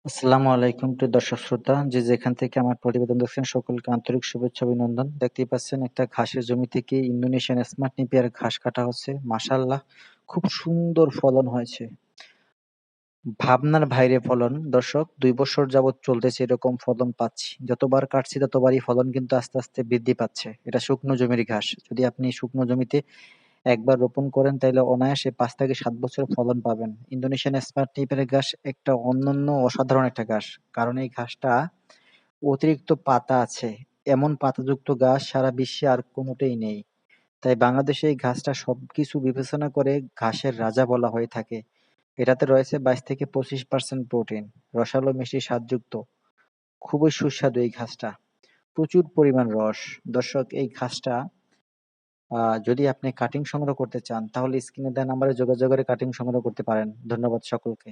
আসসালামু আলাইকুম প্রিয় দর্শক শ্রোতা, যে যেখান থেকে আমার প্রতিবেদন দেখছেন সকলকে আন্তরিক শুভেচ্ছা অভিনন্দন। দেখতেই পাচ্ছেন একটা ঘাসের জমি থেকে ইন্দোনেশিয়ান স্মার্ট নেপিয়ার ঘাস কাটা হচ্ছে। মাশাআল্লাহ, খুব সুন্দর ফলন হয়েছে। ভাবনার বাইরে ফলন। দর্শক, ২ বছর যাবৎ চলতেছে এরকম ফলন পাচ্ছি। যতবার কাটছি ততবারই ফলন কিন্তু আস্তে, আস্তে বৃদ্ধি পাচ্ছে। এটা শুকনো জমির ঘাস। যদি আপনি শুকনো জমিতে একবার রোপণ করেন তাইলে অনায়াসে ৫ থেকে ৭ বছর ফলন পাবেন। ইন্দোনেশিয়ান স্মার্ট নেপিয়ার ঘাস একটা অনন্য অসাধারণ একটা ঘাস। কারণ এই ঘাসটা অতিরিক্ত পাতা আছে। এমন পাতাযুক্ত গাছ সারা বিশ্বে আর কোনোটাই নেই। তাই বাংলাদেশে এই ঘাসটা সবকিছু বিবেচনা করে ঘাসের রাজা বলা হয়ে থাকে। এটাতে রয়েছে ২২ থেকে ২৫% প্রোটিন, রসালো মিষ্টি স্বাদযুক্ত। খুবই সুস্বাদু এই ঘাসটা। প্রচুর পরিমাণ রস। দর্শক, এই ঘাসটা যদি আপনি কাটিং সংগ্রহ করতে চান তাহলে স্ক্রিনে দেওয়া নাম্বারে যোগাযোগ করে কাটিং সংগ্রহ করতে পারেন। ধন্যবাদ সকলকে।